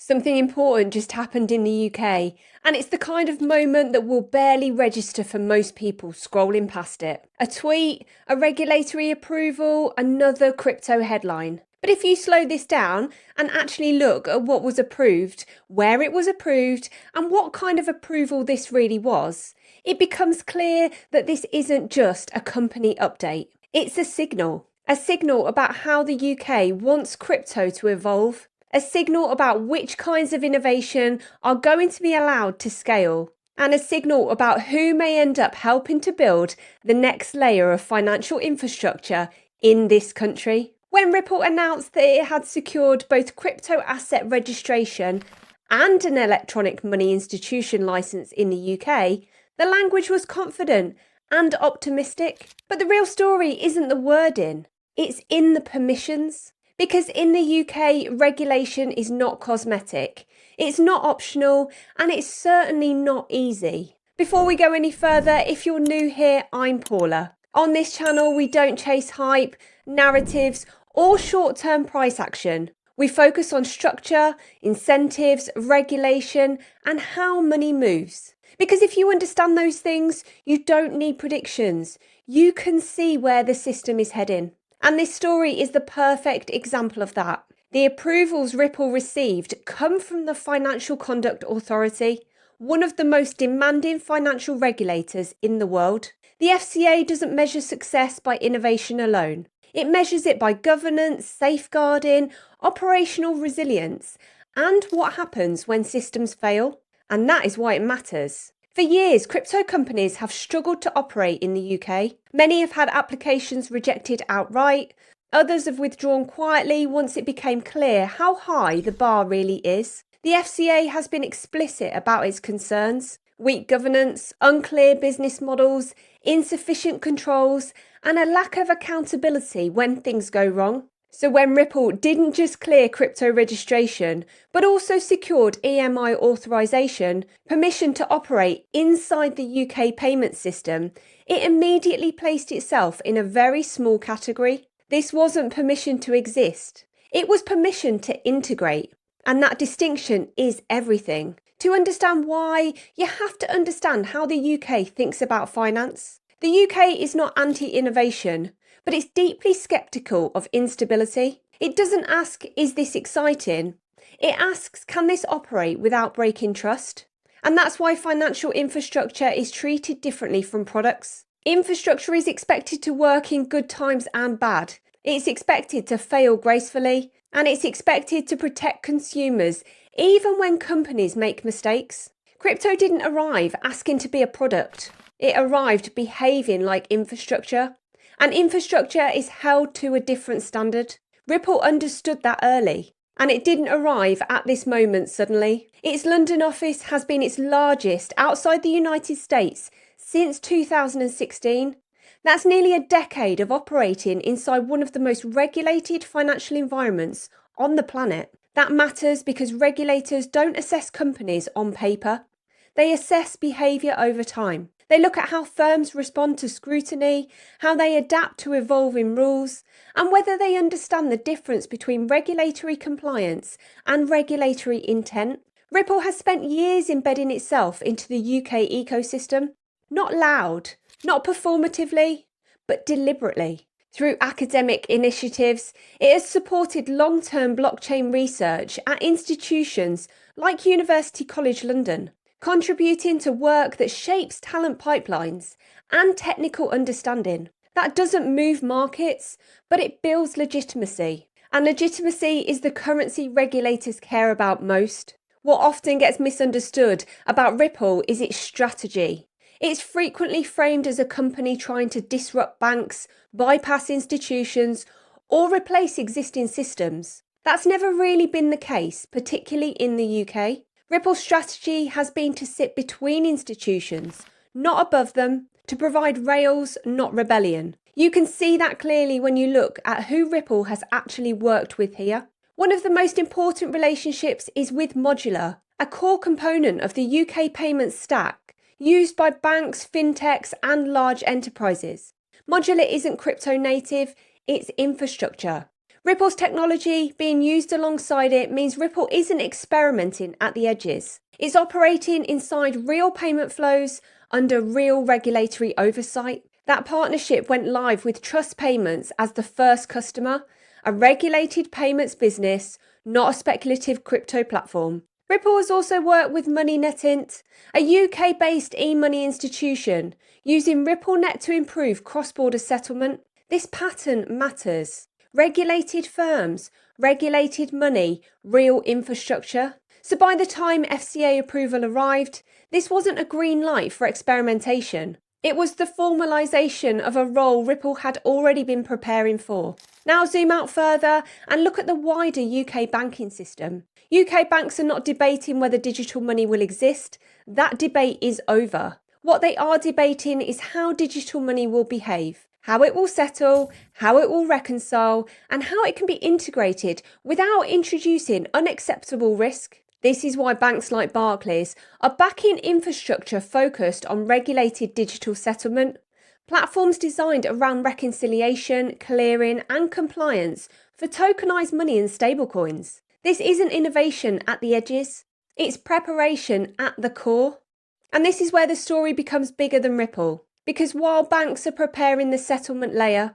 Something important just happened in the UK, and it's the kind of moment that will barely register for most people scrolling past it. A tweet, a regulatory approval, another crypto headline. But if you slow this down and actually look at what was approved, where it was approved, and what kind of approval this really was, it becomes clear that this isn't just a company update. It's a signal about how the UK wants crypto to evolve. A signal about which kinds of innovation are going to be allowed to scale, and a signal about who may end up helping to build the next layer of financial infrastructure in this country. When Ripple announced that it had secured both crypto asset registration and an electronic money institution license in the UK, the language was confident and optimistic. But the real story isn't the wording, it's in the permissions. Because in the UK, regulation is not cosmetic, it's not optional, and it's certainly not easy. Before we go any further, if you're new here, I'm Paula. On this channel, we don't chase hype, narratives, or short-term price action. We focus on structure, incentives, regulation, and how money moves. Because if you understand those things, you don't need predictions. You can see where the system is heading. And this story is the perfect example of that. The approvals Ripple received come from the Financial Conduct Authority, one of the most demanding financial regulators in the world. The FCA doesn't measure success by innovation alone. It measures it by governance, safeguarding, operational resilience, and what happens when systems fail. And that is why it matters. For years, crypto companies have struggled to operate in the UK. Many have had applications rejected outright. Others have withdrawn quietly once it became clear how high the bar really is. The FCA has been explicit about its concerns. Weak governance, unclear business models, insufficient controls, and a lack of accountability when things go wrong. So when Ripple didn't just clear crypto registration, but also secured EMI authorization, permission to operate inside the UK payment system, it immediately placed itself in a very small category. This wasn't permission to exist. It was permission to integrate. And that distinction is everything. To understand why, you have to understand how the UK thinks about finance. The UK is not anti-innovation, but it's deeply sceptical of instability. It doesn't ask, is this exciting? It asks, can this operate without breaking trust? And that's why financial infrastructure is treated differently from products. Infrastructure is expected to work in good times and bad. It's expected to fail gracefully, and it's expected to protect consumers even when companies make mistakes. Crypto didn't arrive asking to be a product. It arrived behaving like infrastructure. And infrastructure is held to a different standard. Ripple understood that early, and it didn't arrive at this moment suddenly. Its London office has been its largest outside the United States since 2016. That's nearly a decade of operating inside one of the most regulated financial environments on the planet. That matters because regulators don't assess companies on paper. They assess behaviour over time. They look at how firms respond to scrutiny, how they adapt to evolving rules, and whether they understand the difference between regulatory compliance and regulatory intent. Ripple has spent years embedding itself into the UK ecosystem, not loud, not performatively, but deliberately. Through academic initiatives, it has supported long-term blockchain research at institutions like University College London, contributing to work that shapes talent pipelines and technical understanding. That doesn't move markets, but it builds legitimacy. And legitimacy is the currency regulators care about most. What often gets misunderstood about Ripple is its strategy. It's frequently framed as a company trying to disrupt banks, bypass institutions, or replace existing systems. That's never really been the case, particularly in the UK. Ripple's strategy has been to sit between institutions, not above them, to provide rails, not rebellion. You can see that clearly when you look at who Ripple has actually worked with here. One of the most important relationships is with Modular, a core component of the UK payments stack, used by banks, fintechs, and large enterprises. Modular isn't crypto native, it's infrastructure. Ripple's technology being used alongside it means Ripple isn't experimenting at the edges. It's operating inside real payment flows under real regulatory oversight. That partnership went live with Trust Payments as the first customer, a regulated payments business, not a speculative crypto platform. Ripple has also worked with MoneyNet, a UK-based e-money institution, using RippleNet to improve cross-border settlement. This pattern matters. Regulated firms, regulated money, real infrastructure. So by the time FCA approval arrived, this wasn't a green light for experimentation. It was the formalisation of a role Ripple had already been preparing for. Now zoom out further and look at the wider UK banking system. UK banks are not debating whether digital money will exist. That debate is over. What they are debating is how digital money will behave, how it will settle, how it will reconcile, and how it can be integrated without introducing unacceptable risk. This is why banks like Barclays are backing infrastructure focused on regulated digital settlement, platforms designed around reconciliation, clearing, and compliance for tokenized money and stablecoins. This isn't innovation at the edges, it's preparation at the core. And this is where the story becomes bigger than Ripple, because while banks are preparing the settlement layer,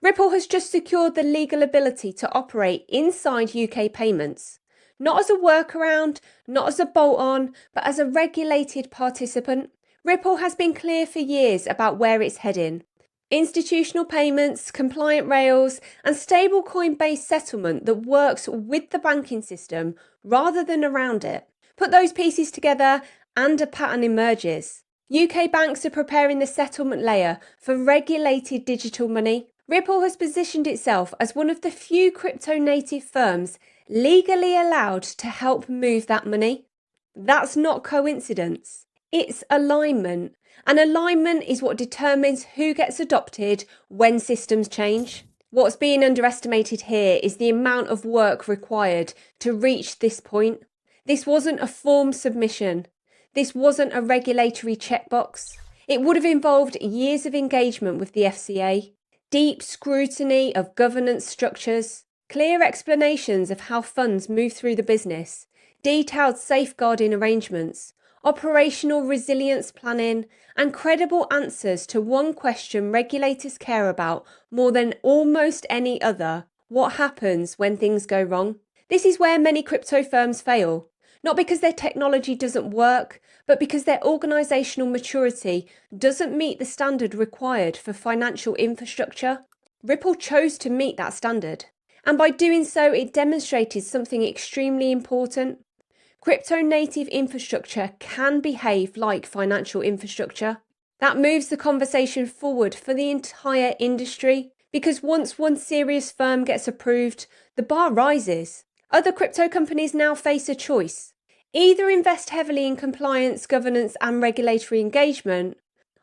Ripple has just secured the legal ability to operate inside UK payments. Not as a workaround, not as a bolt-on, but as a regulated participant. Ripple has been clear for years about where it's heading. Institutional payments, compliant rails, and stablecoin-based settlement that works with the banking system rather than around it. Put those pieces together and a pattern emerges. UK banks are preparing the settlement layer for regulated digital money. Ripple has positioned itself as one of the few crypto-native firms legally allowed to help move that money. That's not coincidence. It's alignment. And alignment is what determines who gets adopted when systems change. What's being underestimated here is the amount of work required to reach this point. This wasn't a form submission. This wasn't a regulatory checkbox. It would have involved years of engagement with the FCA, deep scrutiny of governance structures, clear explanations of how funds move through the business, detailed safeguarding arrangements, operational resilience planning, and credible answers to one question regulators care about more than almost any other: what happens when things go wrong? This is where many crypto firms fail, not because their technology doesn't work, but because their organisational maturity doesn't meet the standard required for financial infrastructure. Ripple chose to meet that standard. And by doing so, it demonstrated something extremely important. Crypto-native infrastructure can behave like financial infrastructure. That moves the conversation forward for the entire industry, because once one serious firm gets approved, the bar rises. Other crypto companies now face a choice. Either invest heavily in compliance, governance, and regulatory engagement,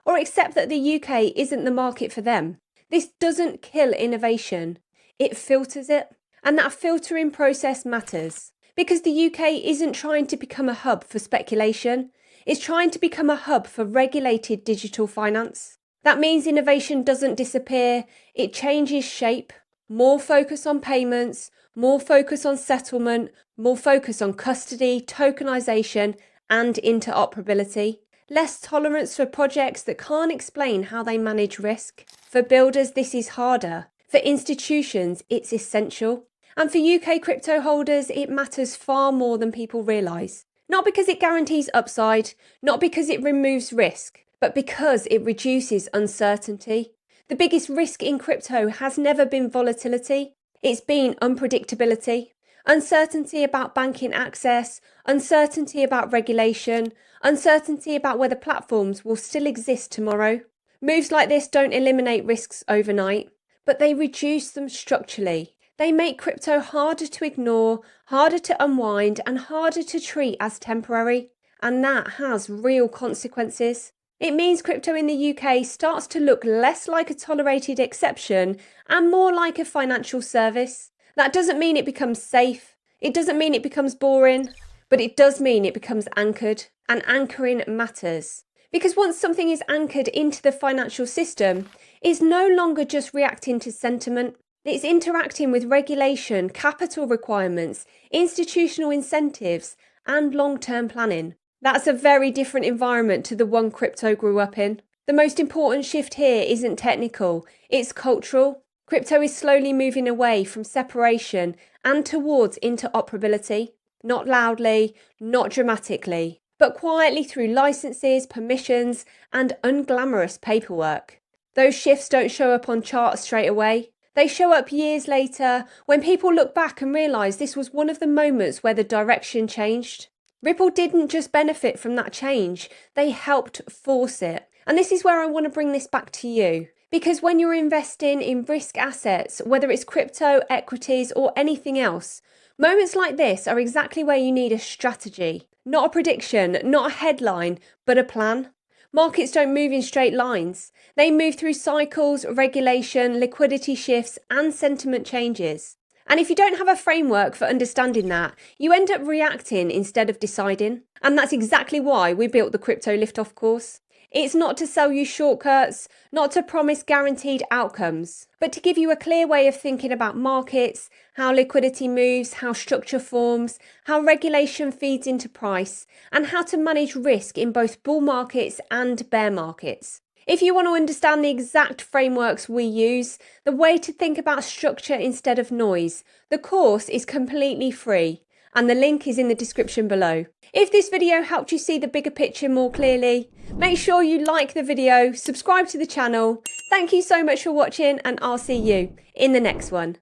or accept that the UK isn't the market for them. This doesn't kill innovation. It filters it, and that filtering process matters because the UK isn't trying to become a hub for speculation. It's trying to become a hub for regulated digital finance. That means innovation doesn't disappear, it changes shape. More focus on payments, more focus on settlement, more focus on custody, tokenization, and interoperability. Less tolerance for projects that can't explain how they manage risk. For builders, this is harder. For institutions, it's essential. And for UK crypto holders, it matters far more than people realise. Not because it guarantees upside, not because it removes risk, but because it reduces uncertainty. The biggest risk in crypto has never been volatility. It's been unpredictability. Uncertainty about banking access, uncertainty about regulation, uncertainty about whether platforms will still exist tomorrow. Moves like this don't eliminate risks overnight, but they reduce them structurally. They make crypto harder to ignore, harder to unwind, and harder to treat as temporary. And that has real consequences. It means crypto in the UK starts to look less like a tolerated exception and more like a financial service. That doesn't mean it becomes safe. It doesn't mean it becomes boring, but it does mean it becomes anchored. And anchoring matters. Because once something is anchored into the financial system, it's no longer just reacting to sentiment. It's interacting with regulation, capital requirements, institutional incentives, and long-term planning. That's a very different environment to the one crypto grew up in. The most important shift here isn't technical, it's cultural. Crypto is slowly moving away from separation and towards interoperability. Not loudly, not dramatically, but quietly through licenses, permissions, and unglamorous paperwork. Those shifts don't show up on charts straight away. They show up years later when people look back and realise this was one of the moments where the direction changed. Ripple didn't just benefit from that change, they helped force it. And this is where I want to bring this back to you. Because when you're investing in risk assets, whether it's crypto, equities, or anything else, moments like this are exactly where you need a strategy. Not a prediction, not a headline, but a plan. Markets don't move in straight lines. They move through cycles, regulation, liquidity shifts, and sentiment changes. And if you don't have a framework for understanding that, you end up reacting instead of deciding. And that's exactly why we built the Crypto Liftoff course. It's not to sell you shortcuts, not to promise guaranteed outcomes, but to give you a clear way of thinking about markets, how liquidity moves, how structure forms, how regulation feeds into price, and how to manage risk in both bull markets and bear markets. If you want to understand the exact frameworks we use, the way to think about structure instead of noise, the course is completely free. And the link is in the description below. If this video helped you see the bigger picture more clearly, make sure you like the video, subscribe to the channel. Thank you so much for watching, and I'll see you in the next one.